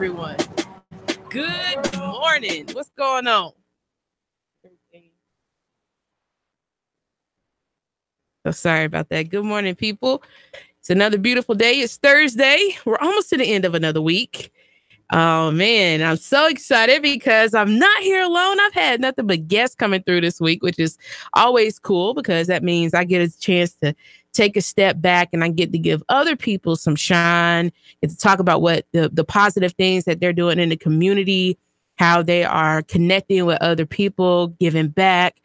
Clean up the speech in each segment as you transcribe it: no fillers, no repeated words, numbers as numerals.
everyone. Good morning. What's going on? So sorry about that. Good morning, people. It's another beautiful day. It's Thursday. We're almost to the end of another week. Oh, man, I'm so excited because I'm not here alone. I've had nothing but guests coming through this week, which is always cool because that means I get a chance to take a step back and I get to give other people some shine, get to talk about what the positive things that they're doing in the community, how they are connecting with other people, giving back,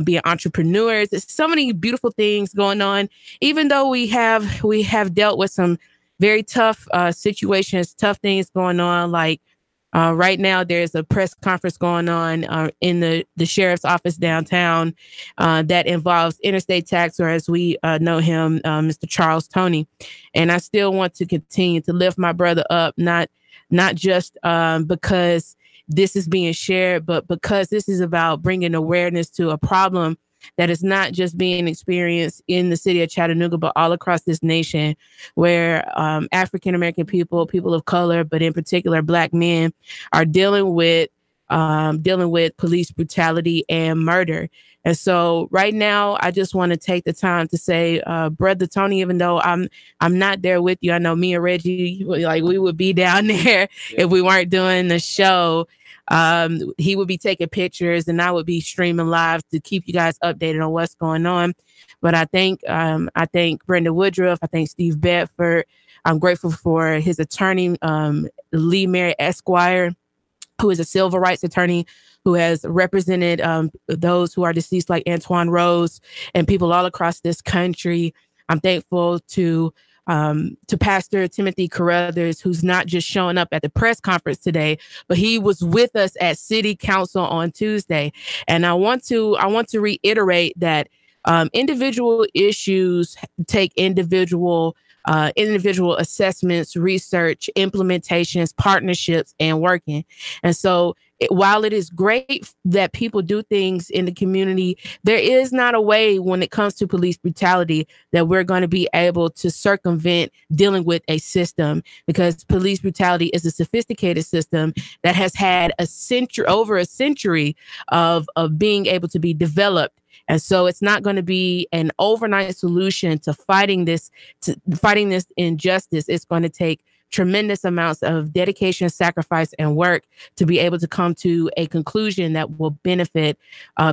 being entrepreneurs. There's so many beautiful things going on, even though we have dealt with some very tough situations, tough things going on. Like right now, there's a press conference going on in the sheriff's office downtown that involves interstate tax, or as we know him, Mr. Charles Tony. And I still want to continue to lift my brother up, not just because this is being shared, but because this is about bringing awareness to a problem that is not just being experienced in the city of Chattanooga, but all across this nation, where African-American people of color, but in particular Black men, are dealing with police brutality and murder. And so right now, I just want to take the time to say, Brother Tony, even though I'm not there with you, I know me and Reggie, like we would be down there if we weren't doing the show. He would be taking pictures and I would be streaming live to keep you guys updated on what's going on. But I thank Brenda Woodruff. I thank Steve Bedford. I'm grateful for his attorney, Lee Mary Esquire, who is a civil rights attorney who has represented those who are deceased, like Antoine Rose and people all across this country. I'm thankful to Pastor Timothy Carruthers, who's not just showing up at the press conference today, but he was with us at City Council on Tuesday. And I want to reiterate that individual issues take individual assessments, research, implementations, partnerships, and working. And so while it is great that people do things in the community, there is not a way when it comes to police brutality that we're going to be able to circumvent dealing with a system, because police brutality is a sophisticated system that has had over a century of being able to be developed. And so it's not going to be an overnight solution to fighting this injustice. It's going to take tremendous amounts of dedication, sacrifice, and work to be able to come to a conclusion that will benefit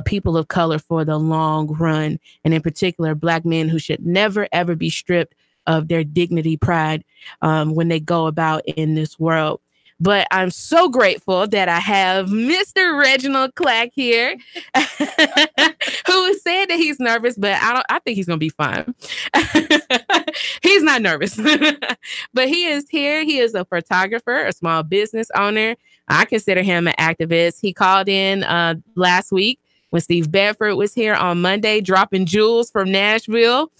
people of color for the long run. And in particular, Black men who should never, ever be stripped of their dignity, pride when they go about in this world. But I'm so grateful that I have Mr. Reginald Clack here, who said that he's nervous, but I think he's going to be fine. He's not nervous, but he is here. He is a photographer, a small business owner. I consider him an activist. He called in last week when Steve Bedford was here on Monday, dropping jewels from Nashville.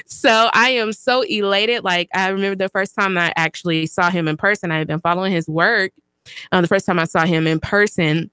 So I am so elated. Like, I remember the first time I actually saw him in person. I had been following his work. The first time I saw him in person,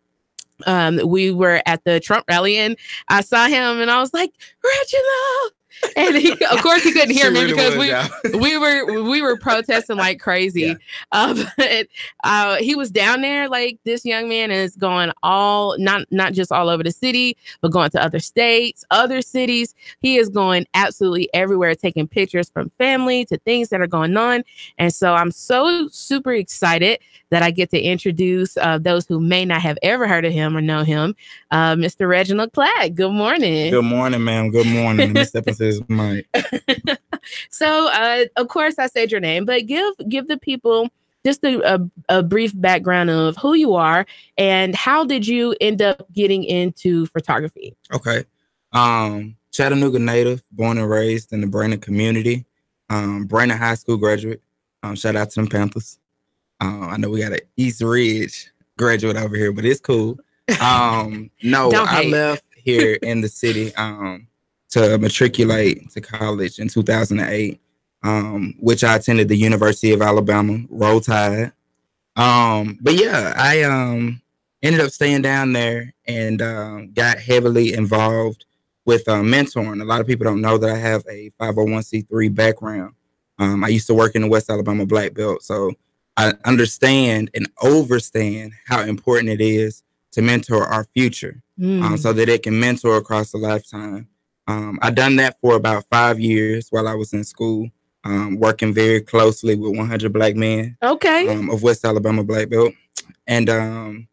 we were at the Trump rally and I saw him and I was like, Reginald. And of course he couldn't hear me because we were protesting like crazy. Yeah. But he was down there. Like, this young man is going not just all over the city, but going to other states, other cities. He is going absolutely everywhere, taking pictures from family to things that are going on. And so I'm so super excited that I get to introduce those who may not have ever heard of him or know him, Mr. Reginald Clack. Good morning. Good morning, ma'am. Good morning. This episode is mine. So, of course, I said your name, but give the people just a brief background of who you are and how did you end up getting into photography? Okay. Chattanooga native, born and raised in the Brandon community. Brandon High School graduate. Shout out to them Panthers. I know we got an East Ridge graduate over here, but it's cool. No, I left here in the city to matriculate to college in 2008, which I attended the University of Alabama, Roll Tide. But yeah, I ended up staying down there and got heavily involved with mentoring. A lot of people don't know that I have a 501c3 background. I used to work in the West Alabama Black Belt, so I understand and overstand how important it is to mentor our future, so that it can mentor across a lifetime. I done that for about 5 years while I was in school, working very closely with 100 Black Men, of West Alabama Black Belt. And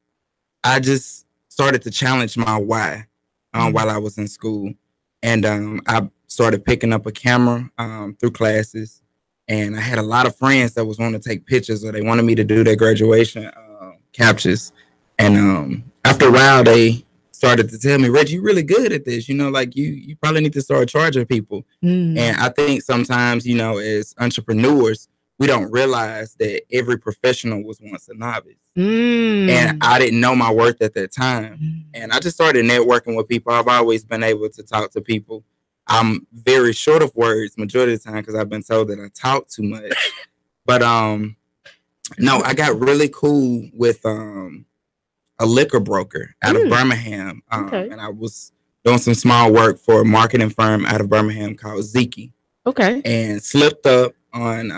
I just started to challenge my why while I was in school. And I started picking up a camera through classes. And I had a lot of friends that was wanting to take pictures, or they wanted me to do their graduation captures. And after a while, they started to tell me, Reggie, you're really good at this. Like you probably need to start charging people. And I think sometimes, as entrepreneurs, we don't realize that every professional was once a novice. And I didn't know my worth at that time. And I just started networking with people. I've always been able to talk to people. I'm very short of words majority of the time because I've been told that I talk too much. But no, I got really cool with a liquor broker out of Birmingham. And I was doing some small work for a marketing firm out of Birmingham called Zeke. And slipped up on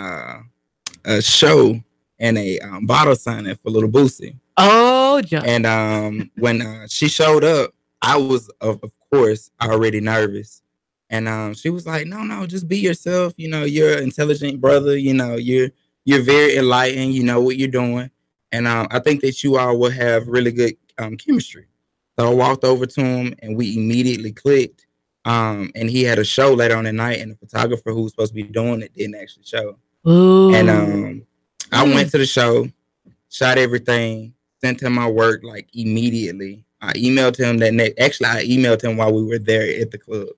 a show and a bottle signing for Little Boosie. And when she showed up, I was, of course, already nervous. And she was like, no, just be yourself. You're an intelligent brother. You're very enlightened. You know what you're doing. And I think that you all will have really good chemistry. So I walked over to him and we immediately clicked. And he had a show later on at night, and the photographer who was supposed to be doing it didn't actually show. And I went to the show, shot everything, sent him my work like immediately. I emailed him I emailed him while we were there at the club.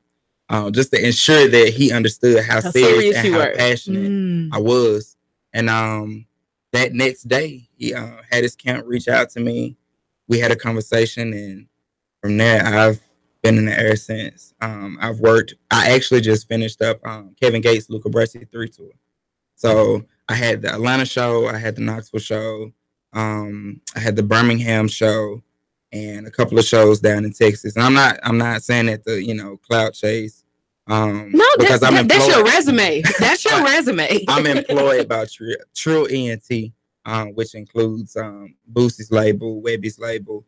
Just to ensure that he understood how serious and how passionate I was. And that next day, he had his camp reach out to me. We had a conversation, and from there, I've been in the air since. I actually just finished up Kevin Gates' Luca Brasi 3 tour. So I had the Atlanta show, I had the Knoxville show, I had the Birmingham show, and a couple of shows down in Texas. And I'm not saying that the clout chase. No, because that's your resume. That's your resume. I'm employed by Trill ENT, which includes Boosie's label, Webby's label.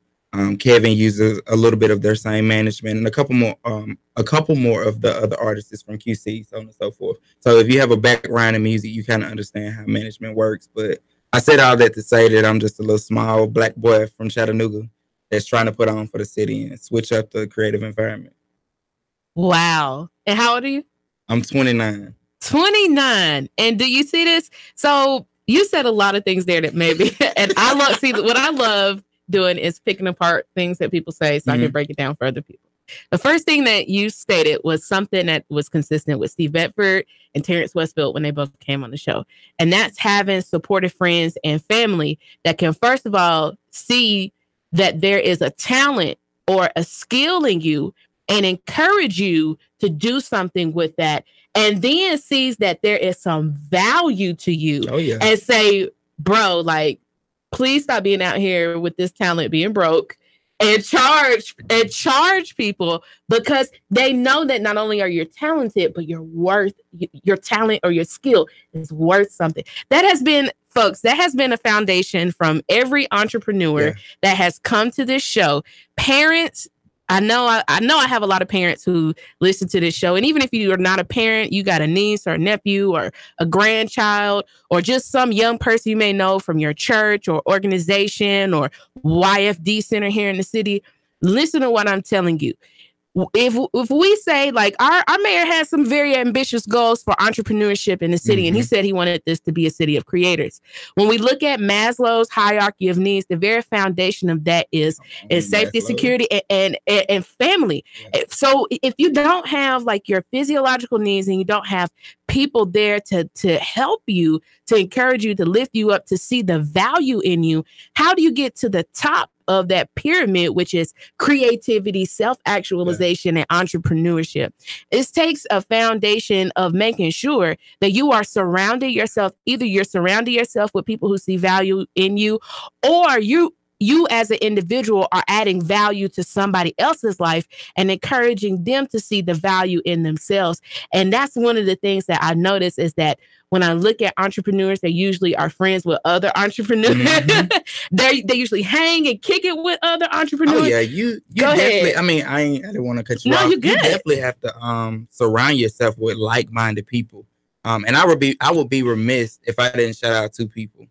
Kevin uses a little bit of their same management, and a couple more of the other artists from QC, so on and so forth. So if you have a background in music, you kind of understand how management works. But I said all that to say that I'm just a little small Black boy from Chattanooga that's trying to put on for the city and switch up the creative environment. Wow. And how old are you? I'm 29. 29. And do you see this? So you said a lot of things there that maybe, and what I love doing is picking apart things that people say so I can break it down for other people. The first thing that you stated was something that was consistent with Steve Bedford and Terrence Westfield when they both came on the show. And that's having supportive friends and family that can, first of all, see that there is a talent or a skill in you and encourage you to do something with that. And then sees that there is some value to you and say, bro, like, please stop being out here with this talent being broke, and charge people, because they know that not only are you talented, but your talent or your skill is worth something. That has been, folks, a foundation from every entrepreneur that has come to this show. Parents, I know I have a lot of parents who listen to this show. And even if you are not a parent, you got a niece or a nephew or a grandchild or just some young person you may know from your church or organization or YFD center here in the city. Listen to what I'm telling you. If we say, like, our mayor has some very ambitious goals for entrepreneurship in the city, and he said he wanted this to be a city of creators. When we look at Maslow's hierarchy of needs, the very foundation of that is safety, security, and family. So if you don't have like your physiological needs and you don't have people there to help you, to encourage you, to lift you up, to see the value in you, how do you get to the top of that pyramid, which is creativity, self-actualization, and entrepreneurship? It takes a foundation of making sure that you are surrounding yourself. Either you're surrounding yourself with people who see value in you, or you you as an individual are adding value to somebody else's life and encouraging them to see the value in themselves. And that's one of the things that I notice is that when I look at entrepreneurs, they usually are friends with other entrepreneurs. Mm-hmm. they usually hang and kick it with other entrepreneurs. Oh yeah, you definitely. I mean, I didn't want to cut you off. You're good. You definitely have to surround yourself with like-minded people. And I would be remiss if I didn't shout out two people.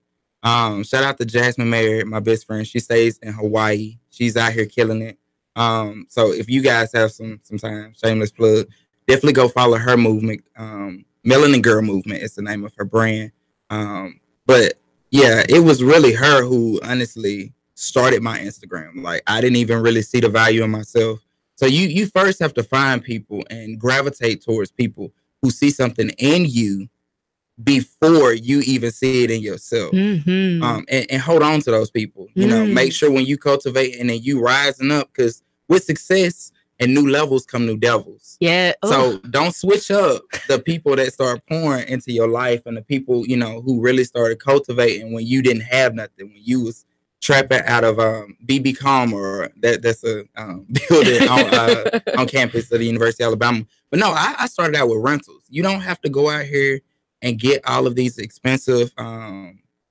Shout out to Jasmine Mayer, my best friend. She stays in Hawaii. She's out here killing it. So if you guys have some time, shameless plug, definitely go follow her movement. Melanin Girl Movement is the name of her brand. But yeah, it was really her who honestly started my Instagram. Like, I didn't even really see the value in myself. So you first have to find people and gravitate towards people who see something in you before you even see it in yourself. Mm-hmm. And hold on to those people. You know, make sure when you cultivate and then you rising up, because with success and new levels come new devils. Yeah. So don't switch up the people that start pouring into your life and the people, you know, who really started cultivating when you didn't have nothing, when you was trapping out of BB Calmer, that's a building on campus of the University of Alabama. But no, I started out with rentals. You don't have to go out here and get all of these expensive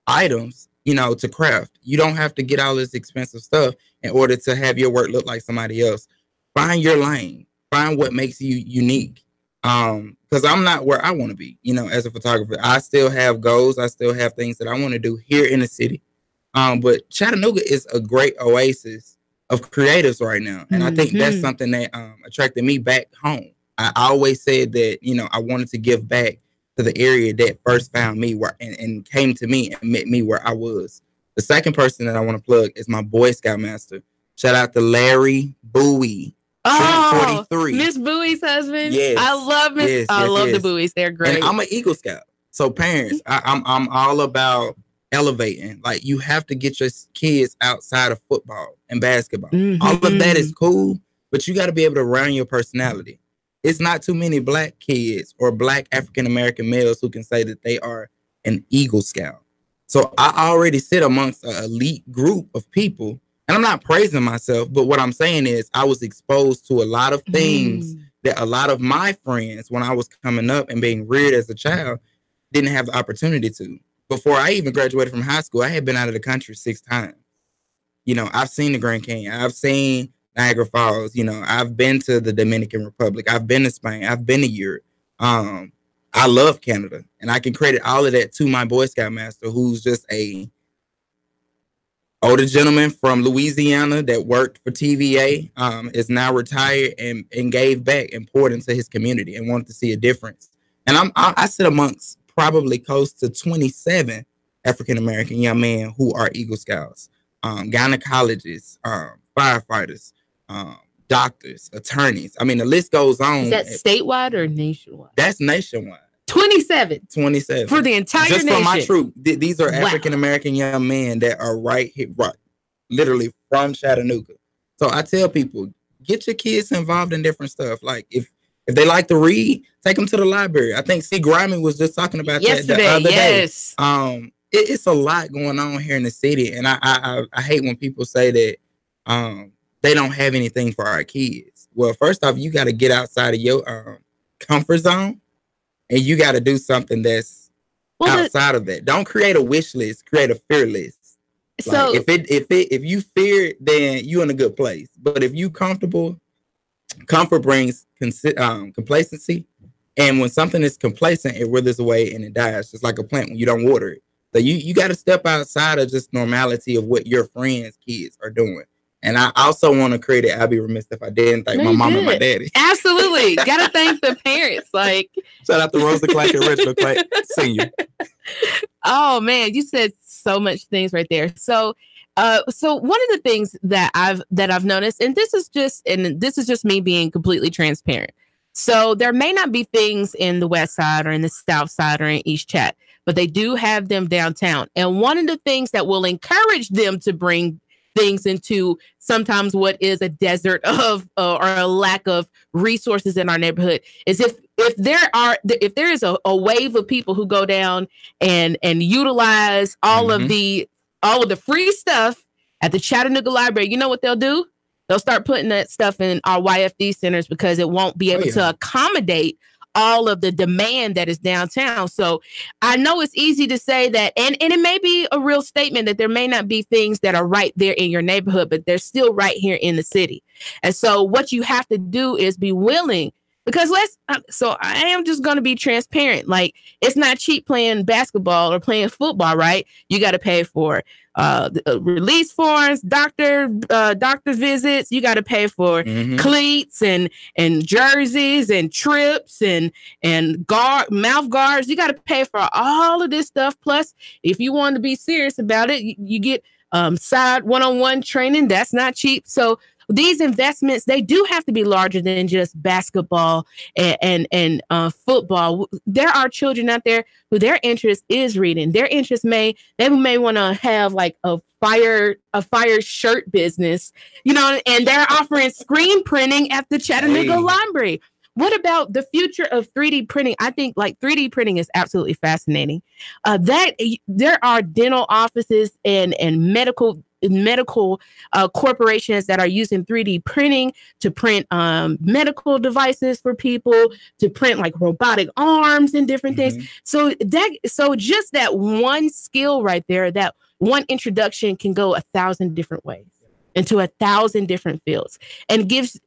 items, you know, to craft. You don't have to get all this expensive stuff in order to have your work look like somebody else. Find your lane. Find what makes you unique. Because I'm not where I want to be, you know, as a photographer. I still have goals. I still have things that I want to do here in the city. But Chattanooga is a great oasis of creatives right now. And I think that's something that attracted me back home. I always said that, you know, I wanted to give back to the area that first found me and came to me and met me where I was. The second person that I want to plug is my Boy Scout master. Shout out to Larry Bowie. Oh, 43. Miss Bowie's husband. Yes. I love the Bowies. They're great. And I'm an Eagle Scout. So parents, I'm all about elevating. Like, you have to get your kids outside of football and basketball. Mm-hmm. All of that is cool, but you got to be able to round your personality. It's not too many black kids or black African-American males who can say that they are an Eagle Scout. So I already sit amongst an elite group of people, and I'm not praising myself, but what I'm saying is I was exposed to a lot of things that a lot of my friends, when I was coming up and being reared as a child, didn't have the opportunity to. Before I even graduated from high school, I had been out of the country 6 times. You know, I've seen the Grand Canyon. I've seen Niagara Falls. You know, I've been to the Dominican Republic. I've been to Spain. I've been to Europe. I love Canada. And I can credit all of that to my Boy Scout master, who's just a older gentleman from Louisiana that worked for TVA, is now retired and gave back and poured into his community and wanted to see a difference. And I sit amongst probably close to 27 African-American young men who are Eagle Scouts, gynecologists, firefighters, doctors, attorneys. I mean, the list goes on. Is that statewide or nationwide? That's nationwide. 27 for the entire just nation. For my troop. These are African-American young men that are right here, literally from Chattanooga. So I tell people, get your kids involved in different stuff. Like, if they like to read, take them to the library. I think C. Grimey was just talking about that the other day. It's a lot going on here in the city, and I hate when people say that they don't have anything for our kids. Well, first off, you got to get outside of your comfort zone, and you got to do something that's outside of that. Don't create a wish list. Create a fear list. So like, if you fear, then you're in a good place. But if you comfortable, comfort brings complacency. And when something is complacent, it withers away and it dies, just like a plant when you don't water it. So you got to step outside of just normality of what your friends' kids are doing. And I also want to create it. I'd be remiss if I didn't thank my mom and my daddy. Absolutely. Got to thank the parents. Like, shout out to Rosa Clark and Reginald Clark Sr. Oh, man, you said so much things right there. So one of the things that I've noticed, and this is just me being completely transparent. So there may not be things in the West Side or in the South Side or in East Chat, but they do have them downtown. And one of the things that will encourage them to bring things into sometimes what is a desert of or a lack of resources in our neighborhood is if there is a wave of people who go down and utilize all of the free stuff At the Chattanooga Library, you know what they'll do? They'll start putting that stuff in our YFD centers because it won't be able to accommodate all of the demand that is downtown. So I know it's easy to say that, and it may be a real statement that there may not be things that are right there in your neighborhood, but they're still right here in the city. And so what you have to do is be willing, because so I am just going to be transparent. Like, it's not cheap playing basketball or playing football, right? You got to pay for release forms, doctor visits. You got to pay for cleats and jerseys and trips and mouth guards. You got to pay for all of this stuff. Plus, if you want to be serious about it, you get side one-on-one training. That's not cheap. So these investments, they do have to be larger than just basketball and football. There are children out there who their interest is reading. Their interest they may want to have like a fire shirt business, and they're offering screen printing at the Chattanooga Library. What about the future of 3D printing? I think like 3D printing is absolutely fascinating. That there are dental offices and medical corporations that are using 3D printing to print medical devices for people, to print like robotic arms and different things. So just that one skill right there, that one introduction can go 1,000 different ways into 1,000 different fields, and gives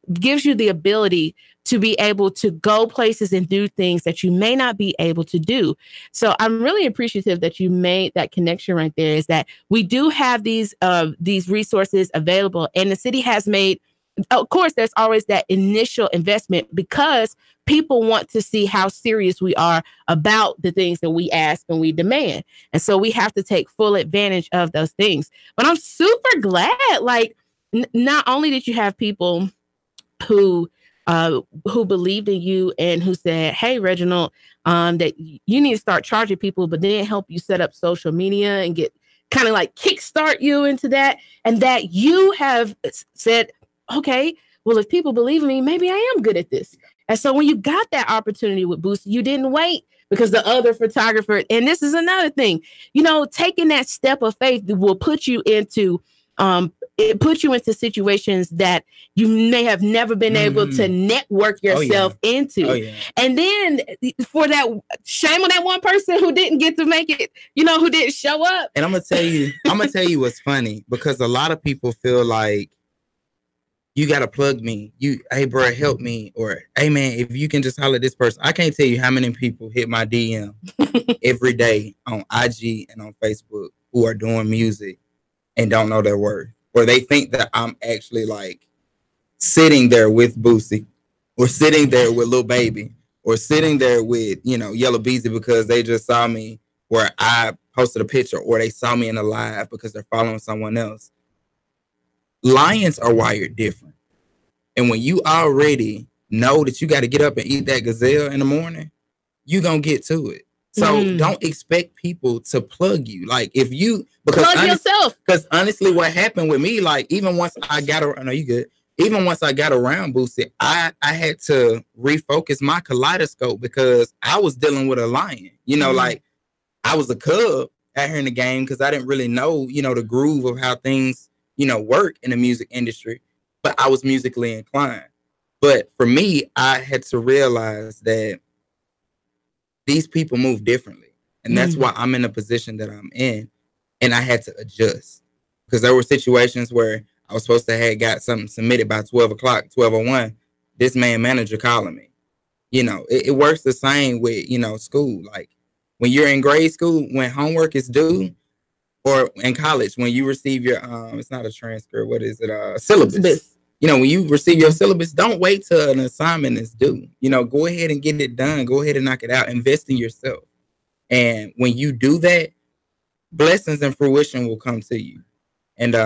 you the ability to be able to go places and do things that you may not be able to do. So I'm really appreciative that you made that connection right there, is that we do have these resources available, and the city has made, of course, there's always that initial investment because people want to see how serious we are about the things that we ask and we demand. And so we have to take full advantage of those things. But I'm super glad, like, not only did you have people who believed in you and who said, hey, Reginald, that you need to start charging people, but then help you set up social media and get kind of like kickstart you into that. And that you have said, okay, well, if people believe in me, maybe I am good at this. And so when you got that opportunity with Boost, you didn't wait because the other photographer, and this is another thing, taking that step of faith will put you into situations that you may have never been able to network yourself into. And then for that, shame on that one person who didn't get to make it, who didn't show up. And I'm gonna tell you what's funny, because a lot of people feel like you gotta plug me. Hey bro, help me, or hey man, if you can just holler at this person. I can't tell you how many people hit my DM every day on IG and on Facebook who are doing music and don't know their worth, or they think that I'm actually like sitting there with Boosie, or sitting there with Lil Baby, or sitting there with Yellow Beezy because they just saw me where I posted a picture, or they saw me in a live because they're following someone else. Lions are wired different, and when you already know that you got to get up and eat that gazelle in the morning, you gonna get to it. So don't expect people to plug you. Like, if you plug yourself. Because honestly, what happened with me, like, even once I got around, no, you good. Even once I got around Boosie, I had to refocus my kaleidoscope because I was dealing with a lion. Like, I was a cub out here in the game because I didn't really know, the groove of how things, work in the music industry. But I was musically inclined. But for me, I had to realize that these people move differently. And that's why I'm in the position that I'm in. And I had to adjust, because there were situations where I was supposed to have got something submitted by 12 o'clock, 12:01. This man manager calling me. It works the same with, school. Like, when you're in grade school, when homework is due, or in college, when you receive your, it's not a transcript, what is it? Syllabus. When you receive your syllabus, don't wait till an assignment is due. Go ahead and get it done. Go ahead and knock it out. Invest in yourself. And when you do that, blessings and fruition will come to you. And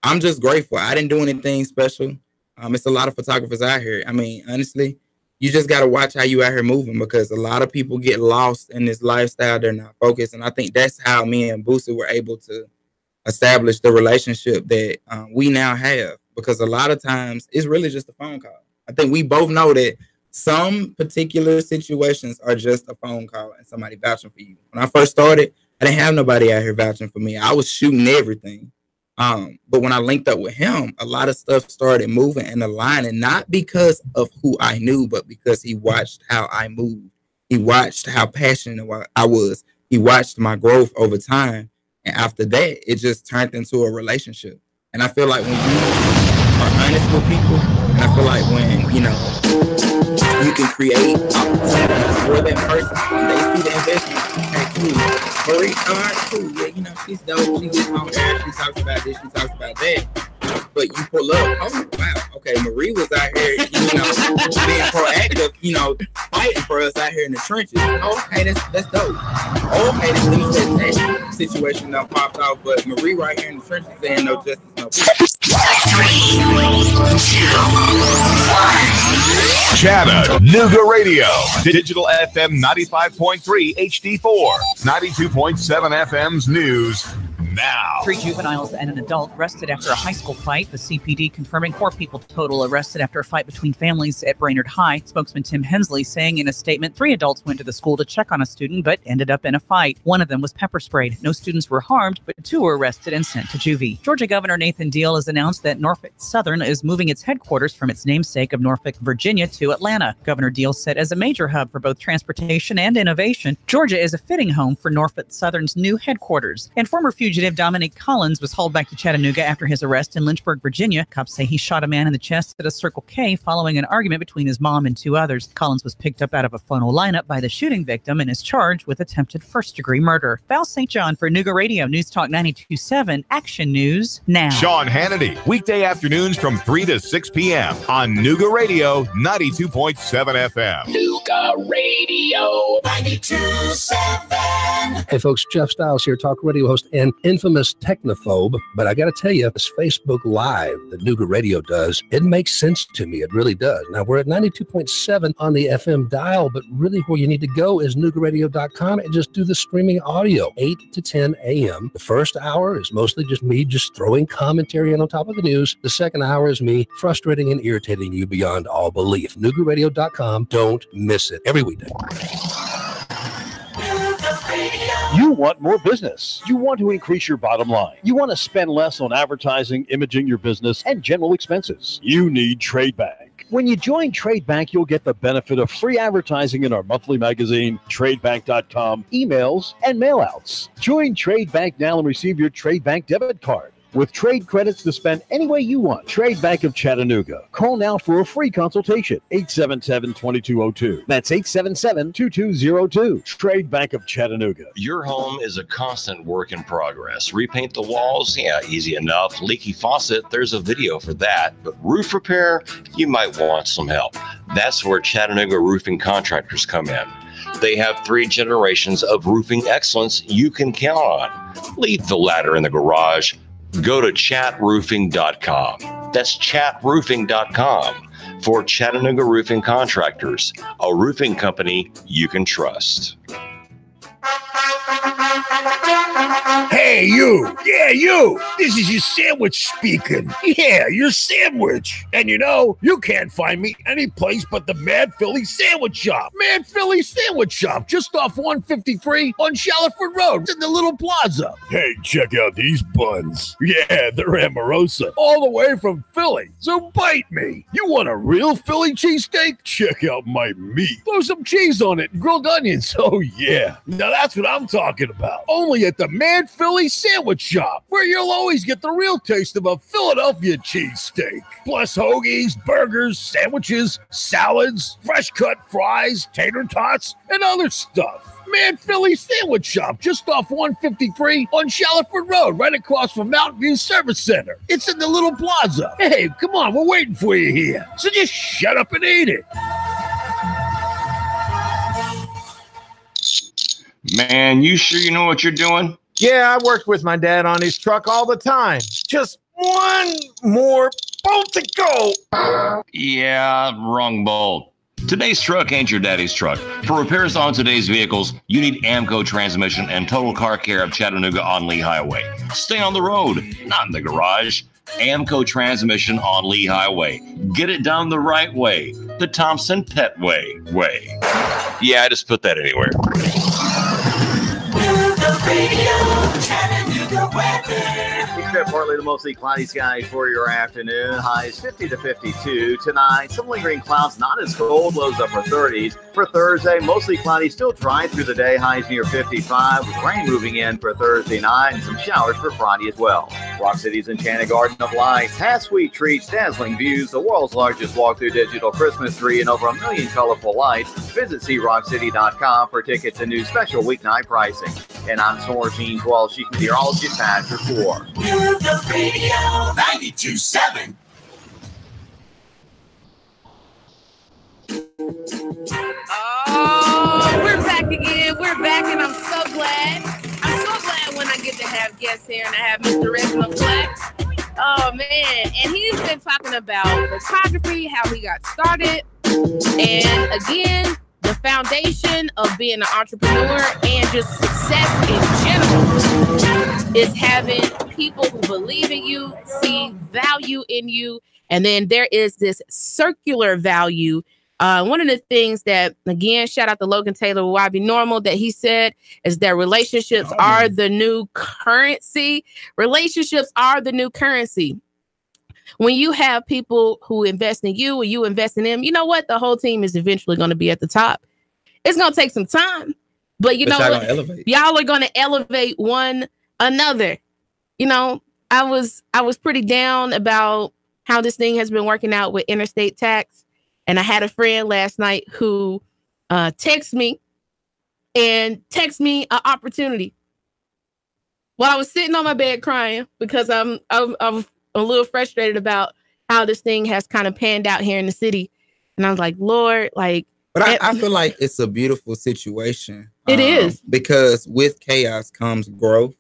I'm just grateful. I didn't do anything special. It's a lot of photographers out here. I mean, honestly, you just got to watch how you out here moving, because a lot of people get lost in this lifestyle. They're not focused. And I think that's how me and Boosie were able to establish the relationship that we now have. Because a lot of times it's really just a phone call. I think we both know that some particular situations are just a phone call and somebody vouching for you. When I first started, I didn't have nobody out here vouching for me. I was shooting everything. But when I linked up with him, a lot of stuff started moving and aligning, not because of who I knew, but because he watched how I moved. He watched how passionate I was. He watched my growth over time. And after that, it just turned into a relationship. And I feel like when you are honest with people, and I feel like when, you can create opportunities for that person and they see the investment. Okay, cool. Marie, all right, cool. Yeah, she's dope. She gets on there. She talks about this. She talks about that. But you pull up. Oh, wow. Okay, Marie was out here, being proactive, fighting for us out here in the trenches. Okay, that's dope. Okay, this situation now popped off, but Marie right here in the trenches saying no justice, no peace. Chattanooga Radio, Digital FM 95.3 HD4, 92.7 FM's news now. 3 juveniles and an adult arrested after a high school fight. The CPD confirming 4 people total arrested after a fight between families at Brainerd High. Spokesman Tim Hensley saying in a statement 3 adults went to the school to check on a student but ended up in a fight. One of them was pepper sprayed. No students were harmed, but 2 were arrested and sent to juvie. Georgia Governor Nathan Deal has announced that Norfolk Southern is moving its headquarters from its namesake of Norfolk, Virginia to Atlanta. Governor Deal said as a major hub for both transportation and innovation, Georgia is a fitting home for Norfolk Southern's new headquarters. And former fugitive Dominic Collins was hauled back to Chattanooga after his arrest in Lynchburg, Virginia. Cops say he shot a man in the chest at a Circle K following an argument between his mom and 2 others. Collins was picked up out of a phono lineup by the shooting victim and is charged with attempted first-degree murder. Val St. John for Nooga Radio News Talk 92.7 Action News now. Sean Hannity, weekday afternoons from 3 to 6 p.m. on Nooga Radio 92.7 FM. Nooga Radio 92.7. Hey folks, Jeff Stiles here, talk radio host and infamous technophobe. But I got to tell you, this Facebook Live that Nooga Radio does, it makes sense to me. It really does. Now, we're at 92.7 on the FM dial, but really where you need to go is NoogaRadio.com and just do the streaming audio, 8 to 10 a.m. The first hour is mostly just me just throwing commentary in on top of the news. The second hour is me frustrating and irritating you beyond all belief. NoogaRadio.com. Don't miss it. Every weekday. You want more business. You want to increase your bottom line. You want to spend less on advertising, imaging your business, and general expenses. You need Trade Bank. When you join Trade Bank, you'll get the benefit of free advertising in our monthly magazine, TradeBank.com, emails, and mailouts. Join Trade Bank now and receive your Trade Bank debit card with trade credits to spend any way you want. Trade Bank of Chattanooga. Call now for a free consultation. 877-2202. That's 877-2202. Trade Bank of Chattanooga. Your home is a constant work in progress. Repaint the walls? Yeah, easy enough. Leaky faucet? There's a video for that. But roof repair? You might want some help. That's where Chattanooga roofing contractors come in. They have 3 generations of roofing excellence you can count on. Leave the ladder in the garage. Go to chatroofing.com. That's chatroofing.com for Chattanooga Roofing Contractors, a roofing company you can trust. Hey, you. Yeah, you. This is your sandwich speaking. Yeah, your sandwich. And you can't find me any place but the Mad Philly Sandwich Shop. Mad Philly Sandwich Shop, just off 153 on Shallowford Road. It's in the little plaza. Hey, check out these buns. Yeah, they're Amorosa. All the way from Philly. So bite me. You want a real Philly cheesesteak? Check out my meat. Throw some cheese on it and grilled onions. Oh, yeah. Now that's what I'm talking about. Only at the Mad Philly Sandwich Shop, where you'll always get the real taste of a Philadelphia cheesesteak. Plus hoagies, burgers, sandwiches, salads, fresh cut fries, tater tots, and other stuff. Mad Philly Sandwich Shop, just off 153 on Shallowford Road, right across from Mountain View Service Center. It's in the little plaza. Hey, come on, we're waiting for you here. So just shut up and eat it. Man, you sure you know what you're doing? Yeah, I worked with my dad on his truck all the time. Just one more bolt to go. Yeah, wrong bolt. Today's truck ain't your daddy's truck. For repairs on today's vehicles, you need Amco Transmission and Total Car Care of Chattanooga on Lee Highway. Stay on the road, not in the garage. Amco Transmission on Lee Highway. Get it done the right way. The Thompson Pet way. Yeah, I just put that anywhere. Nooga Radio, Chattanooga weather. set partly to mostly cloudy skies for your afternoon. Highs 50 to 52 tonight. Some lingering clouds, not as cold. Lows upper 30s. For Thursday, mostly cloudy, still dry through the day. Highs near 55 with rain moving in for Thursday night and some showers for Friday as well. Rock City's Enchanted Garden of Lights has sweet treats, dazzling views, the world's largest walk-through digital Christmas tree, and over 1 million colorful lights. Visit CRockCity.com for tickets and new special weeknight pricing. And I'm Storm Team 12 Chief Meteorologist Patrick Moore. The Radio 92.7. Oh, we're back again. We're back, and I'm so glad. I'm so glad when I get to have guests here, and I have Mr. Reginald Flex. Oh, man. And he's been talking about photography, how he got started, and again, the foundation of being an entrepreneur and just success in general is having people who believe in you, see value in you, and then there is this circular value. One of the things that, again, shout out to Logan Taylor, YB Normal, that he said is that relationships are the new currency. Relationships are the new currency. When you have people who invest in you or you invest in them, you know what? The whole team is eventually going to be at the top. It's going to take some time, but you know what? Y'all are going to elevate one another. You know, I was pretty down about how this thing has been working out with interstate tax. And I had a friend last night who texted me an opportunity while I was sitting on my bed crying because I'm a little frustrated about how this thing has kind of panned out here in the city. And I was like, Lord, like. But I feel like it's a beautiful situation. It is. Because with chaos comes growth.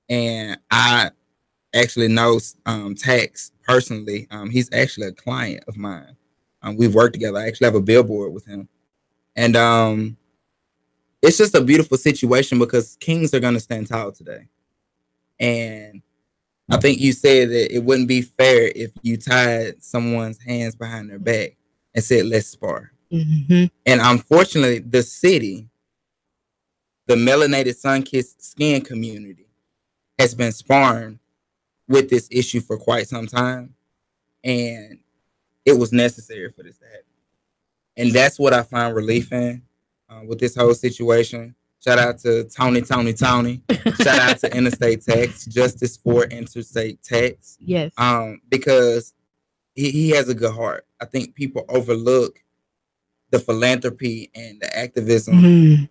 And I actually know Tax personally. He's actually a client of mine. We've worked together. I actually have a billboard with him. And it's just a beautiful situation because kings are going to stand tall today. And I think you said that it wouldn't be fair if you tied someone's hands behind their back and said, let's spar. And unfortunately, the city, the melanated sun-kissed skin community has been sparring with this issue for quite some time. And it was necessary for this to happen. And that's what I find relief in with this whole situation. Shout out to Tony. Shout out to Interstate Tax, Justice for Interstate Tax. Yes. Because he has a good heart. I think people overlook the philanthropy and the activism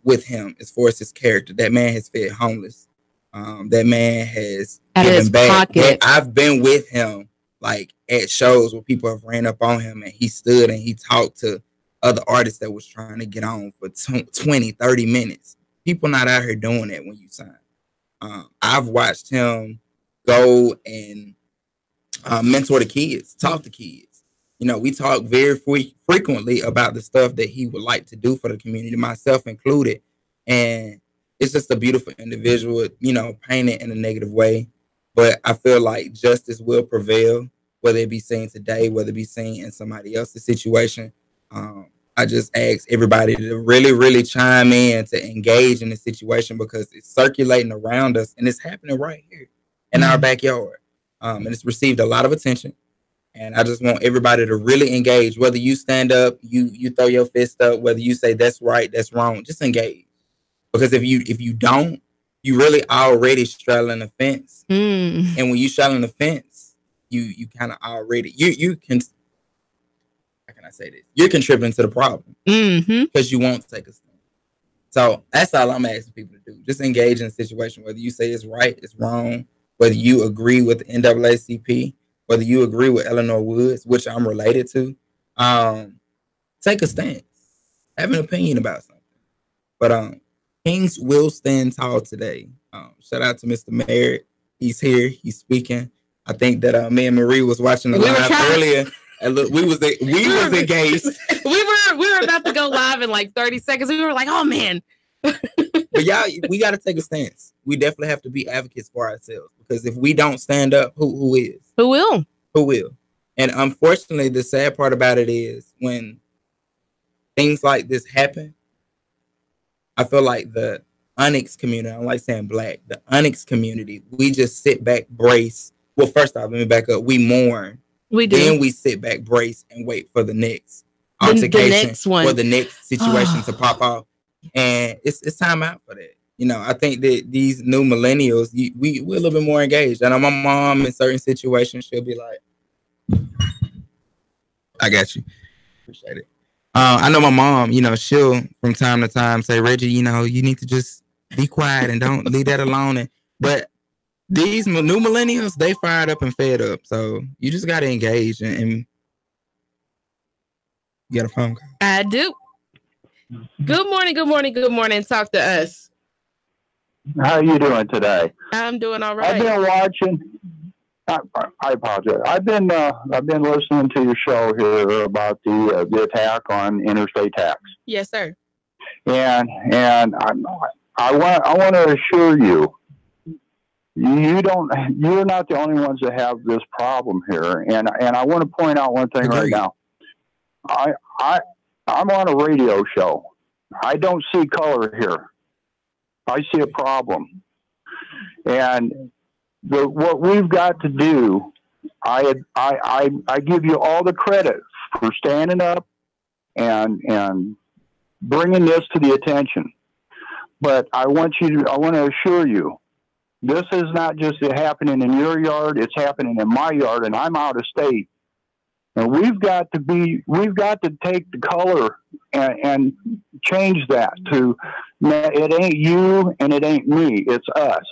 with him as far as his character. That man has fed homeless. That man has given back. I've been with him like at shows where people have ran up on him and he stood and he talked to other artists that was trying to get on for 20, 30 minutes. People not out here doing that when you sign. I've watched him go and mentor the kids, talk to kids. You know, we talk very frequently about the stuff that he would like to do for the community, myself included. And it's just a beautiful individual, you know, painted in a negative way. But I feel like justice will prevail, whether it be seen today, whether it be seen in somebody else's situation. I just ask everybody to really, really chime in to engage in the situation because it's circulating around us and it's happening right here in our backyard. And it's received a lot of attention. And I just want everybody to really engage, whether you stand up, you throw your fist up, whether you say that's right, that's wrong, just engage. Because if you don't, you really already straddling the fence. And when you straddling the fence, you kind of already, you can, how can I say this? You're contributing to the problem because you won't take a stand. So that's all I'm asking people to do. Just engage in a situation, whether you say it's right, it's wrong, whether you agree with the NAACP, whether you agree with Eleanor Woods, which I'm related to, take a stance. Have an opinion about something. But kings will stand tall today. Shout out to Mr. Merritt. He's here. He's speaking. I think that me and Marie was watching the live earlier. And look, we was engaged. we were about to go live in like 30 seconds. We were like, oh man. But y'all, we got to take a stance. We definitely have to be advocates for ourselves because if we don't stand up, who is? Who will? Who will? And unfortunately, the sad part about it is when things like this happen, I feel like the Onyx community, I don't like saying black, the Onyx community, we just sit back, brace. Well, first off, let me back up. We mourn. We do. Then we sit back, brace, and wait for the next altercation, the next one. or the next situation to pop off. And it's time out for that. You know, I think that these new millennials, we're a little bit more engaged. I know my mom in certain situations, she'll be like, I got you. Appreciate it. I know my mom, you know, she'll from time to time say, Reggie, you know, you need to just be quiet and don't leave that alone. But these new millennials, they fired up and fed up. So you just got to engage and get a phone call. I do. Good morning. Good morning. Good morning. Talk to us. How are you doing today? I'm doing all right. I've been watching. I apologize. I've been listening to your show here about the attack on interstate tax. Yes, sir. And I want to assure you, you're not the only ones that have this problem here. And I want to point out one thing right now. I'm on a radio show. I don't see color here. I see a problem. And what we've got to do, I give you all the credit for standing up and bringing this to the attention. But I want to assure you, this is not just happening in your yard, it's happening in my yard, and I'm out of state. And we've got to take the color and change that to, it ain't you and it ain't me, it's us.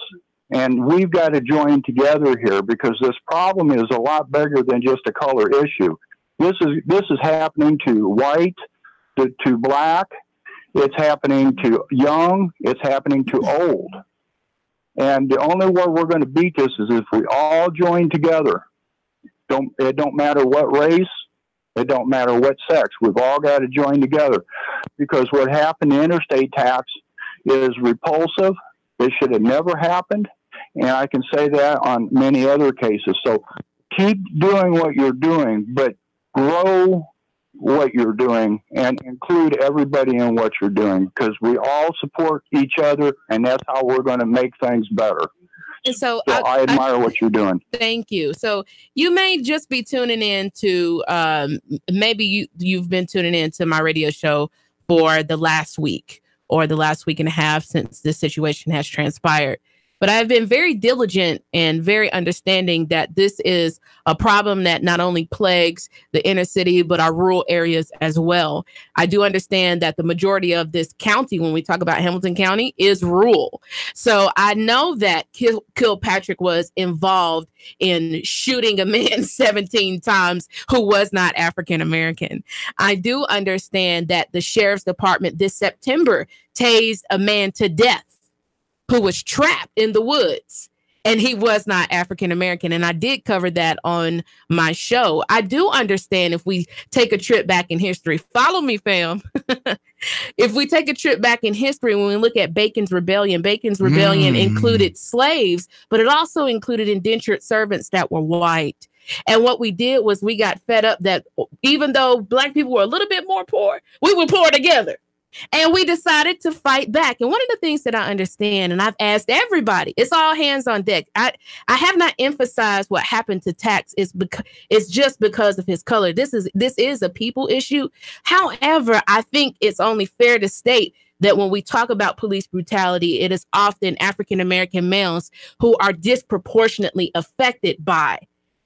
And we've got to join together here because this problem is a lot bigger than just a color issue. This is happening to white, to black, it's happening to young, it's happening to old. And the only way we're going to beat this is if we all join together. It don't matter what race, it don't matter what sex. We've all got to join together because what happened to interstate tax is repulsive. It should have never happened. And I can say that on many other cases. So keep doing what you're doing, but grow what you're doing and include everybody in what you're doing because we all support each other and that's how we're going to make things better. And so I admire what you're doing. Thank you. So you may just be tuning in to, maybe you've been tuning in to my radio show for the last week or the last week and a half since this situation has transpired. But I've been very diligent and very understanding that this is a problem that not only plagues the inner city, but our rural areas as well. I do understand that the majority of this county, when we talk about Hamilton County, is rural. So I know that Kilpatrick was involved in shooting a man 17 times who was not African American. I do understand that the sheriff's department this September tased a man to death who was trapped in the woods, and he was not African American. And I did cover that on my show. I do understand if we take a trip back in history, follow me, fam. If we take a trip back in history, when we look at Bacon's Rebellion included slaves, but it also included indentured servants that were white. And what we did was we got fed up that even though Black people were a little bit more poor, we were poor together. And we decided to fight back. And one of the things that I understand, and I've asked everybody, it's all hands on deck. I have not emphasized what happened to Tax it's just because of his color. This is a people issue. However, I think it's only fair to state that when we talk about police brutality, it is often African American males who are disproportionately affected by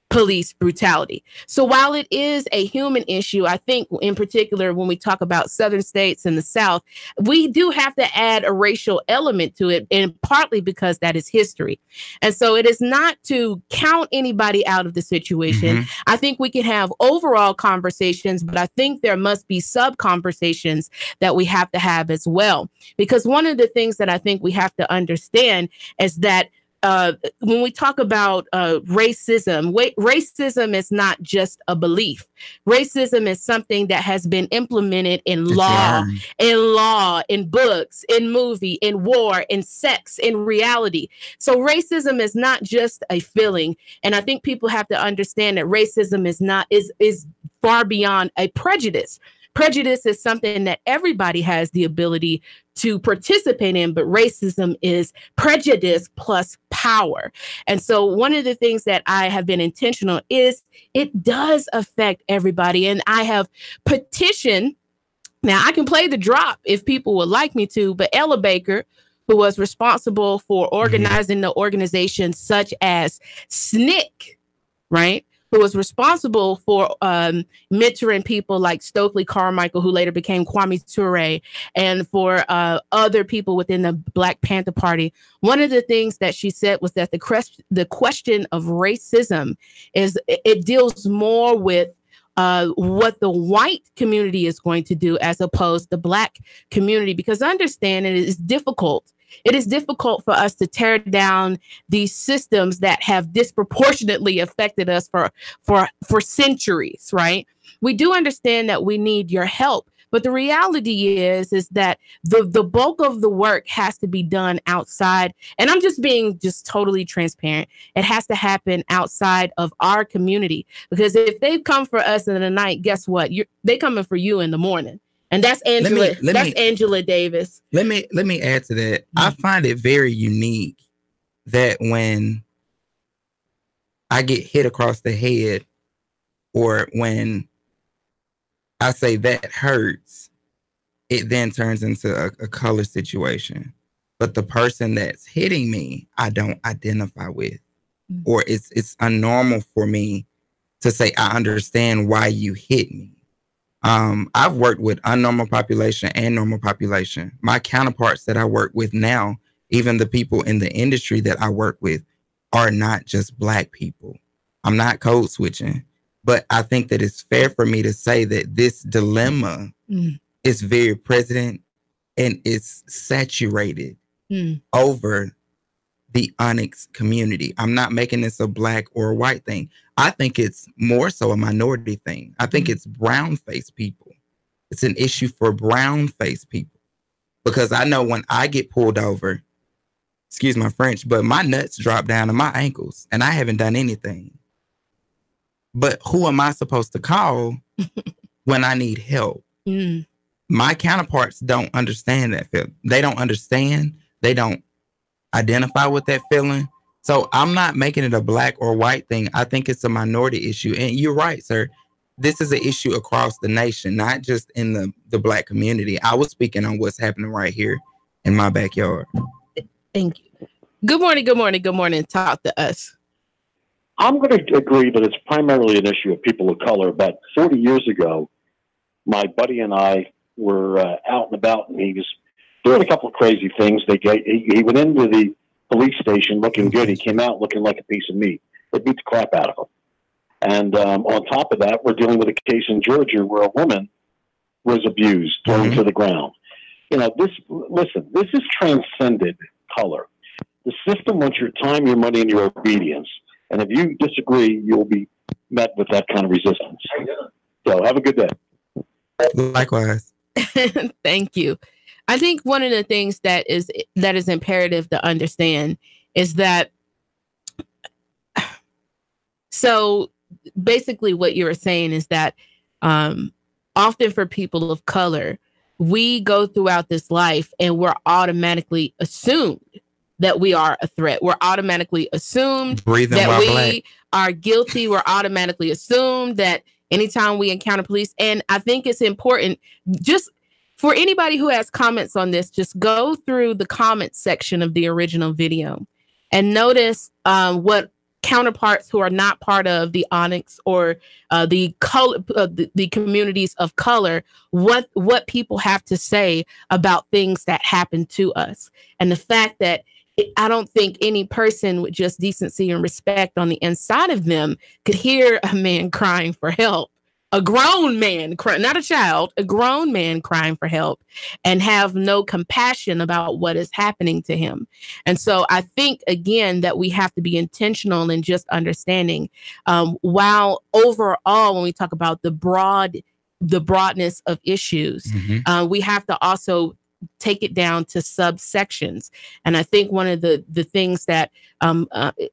police brutality. So while it is a human issue, I think in particular, when we talk about southern states and the South, we do have to add a racial element to it, and partly because that is history. And so it is not to count anybody out of the situation. Mm-hmm. I think we can have overall conversations, but I think there must be sub conversations that we have to have as well. Because one of the things that I think we have to understand is that when we talk about racism, racism is not just a belief. Racism is something that has been implemented in law, in books, in movie, in war, in sex, in reality. So racism is not just a feeling. And I think people have to understand that racism is far beyond a prejudice. Prejudice is something that everybody has the ability to participate in, but racism is prejudice plus power. And so one of the things that I have been intentional is it does affect everybody. And I have petitioned. Now I can play the drop if people would like me to, but Ella Baker, who was responsible for organizing the organizations such as SNCC, right? Who was responsible for mentoring people like Stokely Carmichael, who later became Kwame Ture, and for other people within the Black Panther Party. One of the things that she said was that the question of racism it deals more with what the white community is going to do as opposed to the Black community, because understand it is difficult. It is difficult for us to tear down these systems that have disproportionately affected us for centuries, right? We do understand that we need your help, but the reality is that the bulk of the work has to be done outside. And I'm just being totally transparent. It has to happen outside of our community, because if they come for us in the night, guess what? They coming for you in the morning. And that's Angela. Angela Davis. Let me add to that. I find it very unique that when I get hit across the head, or when I say that hurts, it then turns into a color situation. But the person that's hitting me, I don't identify with, or it's unnormal for me to say I understand why you hit me. I've worked with unnormal population and normal population. My counterparts that I work with now, even the people in the industry that I work with, are not just Black people. I'm not code switching, but I think that it's fair for me to say that this dilemma is very present and it's saturated over the Onyx community. I'm not making this a Black or a white thing. I think it's more so a minority thing. I think it's brown-faced people. It's an issue for brown-faced people, because I know when I get pulled over, excuse my French, but my nuts drop down to my ankles and I haven't done anything. But who am I supposed to call when I need help? My counterparts don't understand that feeling. They don't understand. They don't identify with that feeling. So I'm not making it a Black or white thing. I think it's a minority issue. And you're right, sir. This is an issue across the nation, not just in the Black community. I was speaking on what's happening right here in my backyard. Thank you. Good morning, good morning, good morning. Talk to us. I'm going to agree that it's primarily an issue of people of color. About 40 years ago, my buddy and I were out and about, and he was doing a couple of crazy things. He went into the police station looking good. He came out looking like a piece of meat. They beat the crap out of him. And on top of that, we're dealing with a case in Georgia where a woman was abused, thrown to the ground. You know, this is transcended color. The system wants your time, your money, and your obedience. And if you disagree, you'll be met with that kind of resistance. So have a good day. Likewise. Thank you. I think one of the things that is imperative to understand is that, so basically what you were saying is that often for people of color, we go throughout this life and we're automatically assumed that we are a threat. We're automatically assumed that we are guilty. We're automatically assumed that anytime we encounter police. And I think it's important, just for anybody who has comments on this, just go through the comment section of the original video and notice what counterparts who are not part of the Onyx or the communities of color, what people have to say about things that happen to us. And the fact that I don't think any person with just decency and respect on the inside of them could hear a man crying for help, a grown man, not a child, a grown man crying for help, and have no compassion about what is happening to him. And so I think, again, that we have to be intentional in just understanding, while overall, when we talk about the broadness of issues, we have to also take it down to subsections. And I think one of the things that,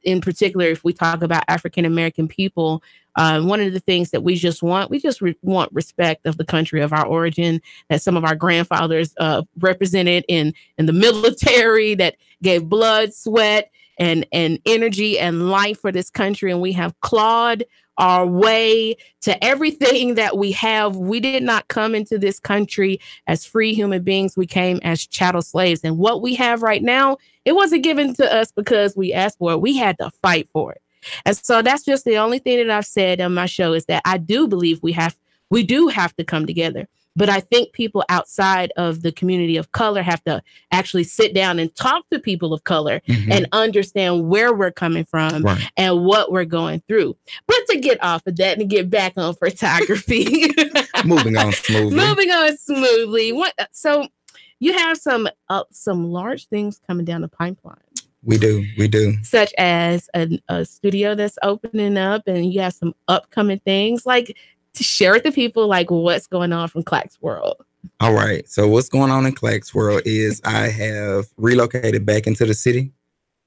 in particular, if we talk about African American people, one of the things that we just want respect of the country of our origin, that some of our grandfathers represented in the military, that gave blood, sweat, and energy and life for this country. And we have clawed our way to everything that we have. We did not come into this country as free human beings. We came as chattel slaves. And what we have right now, it wasn't given to us because we asked for it. We had to fight for it. And so that's just the only thing that I've said on my show, is that I do believe we do have to come together. But I think people outside of the community of color have to actually sit down and talk to people of color and understand where we're coming from and what we're going through. But to get off of that and get back on photography. Moving on smoothly. So you have some large things coming down the pipeline. We do. Such as a studio that's opening up, and you have some upcoming things. Like, to share with the people, like, what's going on from Clack's World. All right. So what's going on in Clack's World is I have relocated back into the city.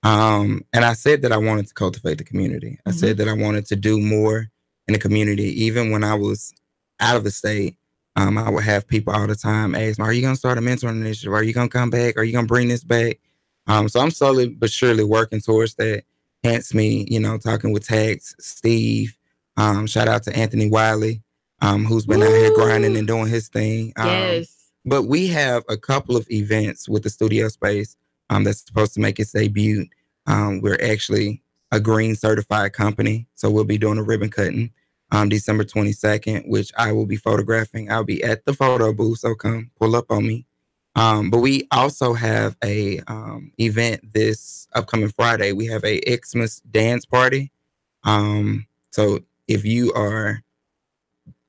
And I said that I wanted to cultivate the community. I said that I wanted to do more in the community. Even when I was out of the state, I would have people all the time ask me, are you going to start a mentoring initiative? Are you going to come back? Are you going to bring this back? So I'm slowly but surely working towards that. Hence me, talking with Tax, Steve. Shout out to Anthony Wiley, who's been out here grinding and doing his thing. Yes. But we have a couple of events with the studio space that's supposed to make its debut. We're actually a green certified company, so we'll be doing a ribbon cutting December 22nd, which I will be photographing. I'll be at the photo booth, so come pull up on me. But we also have a event this upcoming Friday. We have a Xmas dance party. So if you are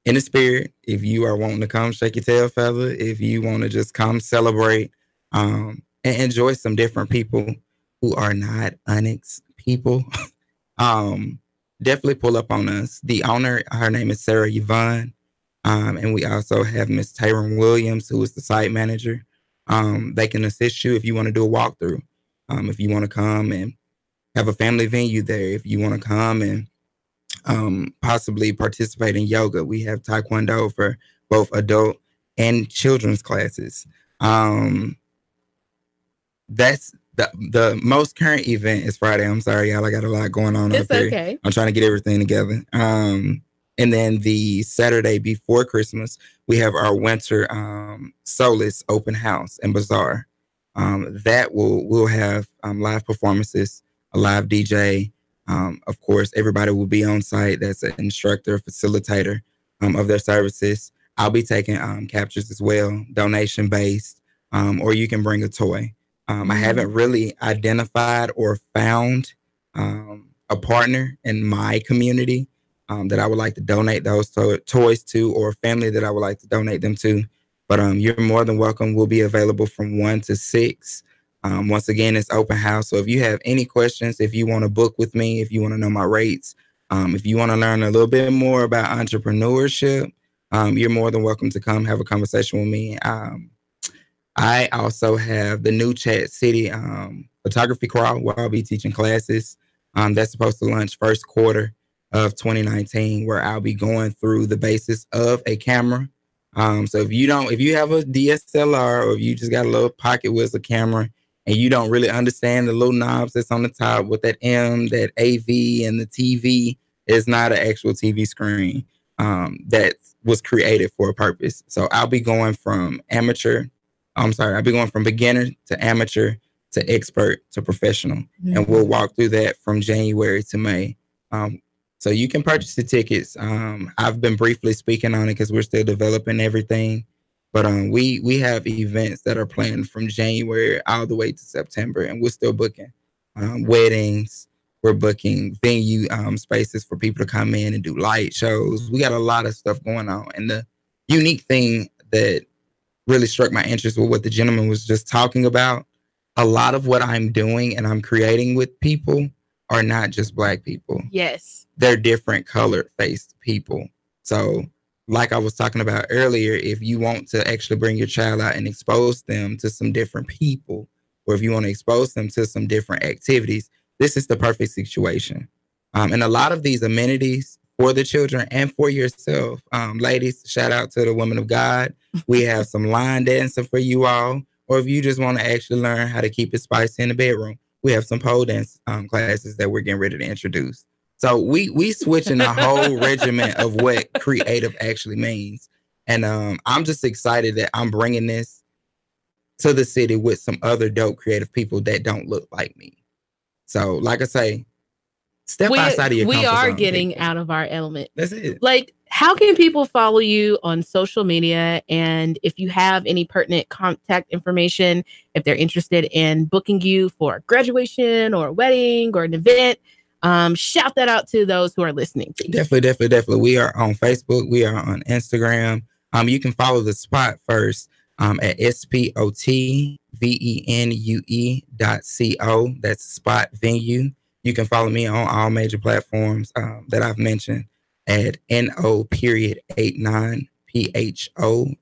in the spirit, if you are wanting to come shake your tail feather, if you want to just come celebrate and enjoy some different people who are not Onyx people, definitely pull up on us. The owner, her name is Sarah Yvonne, and we also have Miss Tayron Williams, who is the site manager. They can assist you if you want to do a walkthrough, if you want to come and have a family venue there, if you want to come and possibly participate in yoga. We have Taekwondo for both adult and children's classes. That's the most current event is Friday. I'm sorry, y'all. I got a lot going on up here. Okay. I'm trying to get everything together. And then the Saturday before Christmas, we have our winter Solace open house and bazaar. That we'll have live performances, a live DJ. Of course, everybody will be on site. That's an instructor, facilitator of their services. I'll be taking captures as well, donation based, or you can bring a toy. I haven't really identified or found a partner in my community that I would like to donate those toys to, or family that I would like to donate them to. But you're more than welcome. We'll be available from 1 to 6. Once again, it's open house. So if you have any questions, if you want to book with me, if you want to know my rates, if you want to learn a little bit more about entrepreneurship, you're more than welcome to come have a conversation with me. I also have the new Chat City photography crawl where I'll be teaching classes. That's supposed to launch first quarter of 2019, where I'll be going through the basis of a camera. So if you have a DSLR, or if you just got a little pocket whistle camera and you don't really understand the little knobs that's on the top with that M, that AV, and the TV, is not an actual TV screen that was created for a purpose. So I'll be going from beginner to amateur to expert to professional. And we'll walk through that from January to May. So you can purchase the tickets. I've been briefly speaking on it because we're still developing everything. But we have events that are planned from January all the way to September, and we're still booking weddings. We're booking venue spaces for people to come in and do light shows. We got a lot of stuff going on. And the unique thing that really struck my interest with what the gentleman was just talking about, a lot of what I'm doing and I'm creating with people are not just Black people. Yes. They're different colored faced people. So like I was talking about earlier, if you want to actually bring your child out and expose them to some different people, or if you want to expose them to some different activities, this is the perfect situation. And a lot of these amenities for the children and for yourself, ladies, shout out to the women of God. We have some line dancing for you all. Or if you just want to actually learn how to keep it spicy in the bedroom, we have some pole dance classes that we're getting ready to introduce. So we switching the whole regimen of what creative actually means. And I'm just excited that I'm bringing this to the city with some other dope creative people that don't look like me. So like I say, step outside of your comfort zone. We are getting out of our element. That's it. Like, how can people follow you on social media? And if you have any pertinent contact information, if they're interested in booking you for a graduation or a wedding or an event, shout that out to those who are listening. Definitely. We are on Facebook. We are on Instagram. You can follow the spot first at spotvenue.co. That's Spot Venue. You can follow me on all major platforms that I've mentioned at NO.89 PHOTOGRAPHY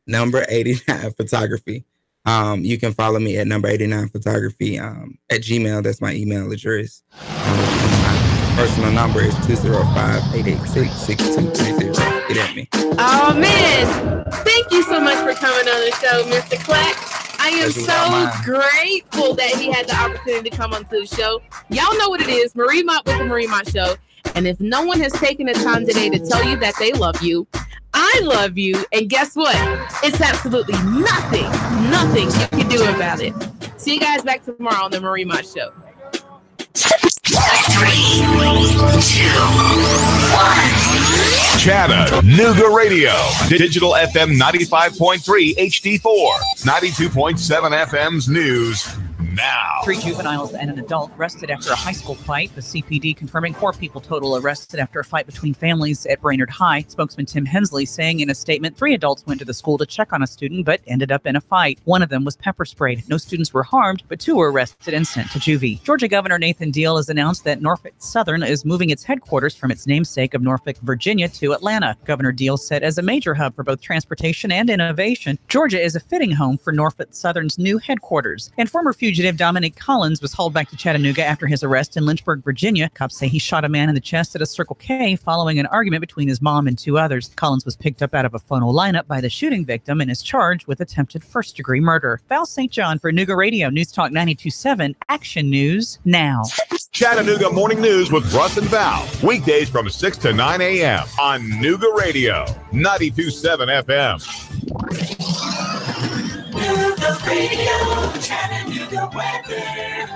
number 89 photography. You can follow me at number 89 photography at Gmail. That's my email address. My personal number is 205-886-6230. Get at me. Oh man, thank you so much for coming on the show, Mr. Clack. I am so grateful that he had the opportunity to come onto the show. Y'all know what it is, Marie Mott with the Marie Mott Show. And if no one has taken the time today to tell you that they love you, I love you. And guess what? It's absolutely nothing you can do about it. See you guys back tomorrow on the Marie Mott Show. 3, 2, 1. Chattanooga Radio. Digital FM 95.3 HD4. 92.7 FM's news now. 3 juveniles and an adult arrested after a high school fight. The CPD confirming 4 people total arrested after a fight between families at Brainerd High. Spokesman Tim Hensley saying in a statement 3 adults went to the school to check on a student but ended up in a fight. One of them was pepper sprayed. No students were harmed, but 2 were arrested and sent to juvie. Georgia Governor Nathan Deal has announced that Norfolk Southern is moving its headquarters from its namesake of Norfolk, Virginia to Atlanta. Governor Deal said as a major hub for both transportation and innovation, Georgia is a fitting home for Norfolk Southern's new headquarters. And former fugitive Dominic Collins was hauled back to Chattanooga after his arrest in Lynchburg, Virginia. Cops say he shot a man in the chest at a Circle K following an argument between his mom and 2 others. Collins was picked up out of a phono lineup by the shooting victim and is charged with attempted first-degree murder. Val St. John for Nooga Radio, News Talk 92.7, Action News now. Chattanooga Morning News with Russ and Val. Weekdays from 6 to 9 a.m. on Nooga Radio, 92.7 FM. Nooga Radio, Chattanooga weather.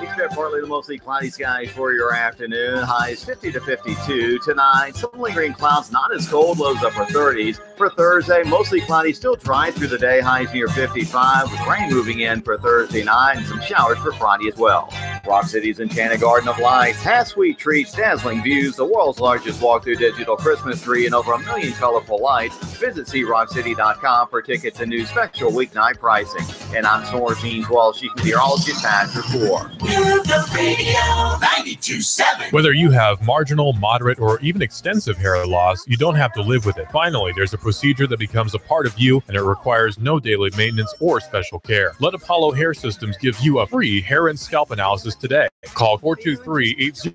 Expect partly to mostly cloudy skies for your afternoon. Highs 50 to 52 tonight. Some lingering clouds, not as cold. Lows upper 30s. For Thursday, mostly cloudy, still dry through the day. Highs near 55 with rain moving in for Thursday night and some showers for Friday as well. Rock City's Enchanted Garden of Lights has sweet treats, dazzling views, the world's largest walk-through digital Christmas tree, and over 1 million colorful lights. Visit CRockCity.com for tickets and new special weeknight pricing. And I'm Snore Jeans Walsh, Chief Meteorologist Patrick Moore. Nooga Radio 92.7. Whether you have marginal, moderate, or even extensive hair loss, you don't have to live with it. Finally, there's a procedure that becomes a part of you, and it requires no daily maintenance or special care. Let Apollo Hair Systems give you a free hair and scalp analysis today. Call 423-80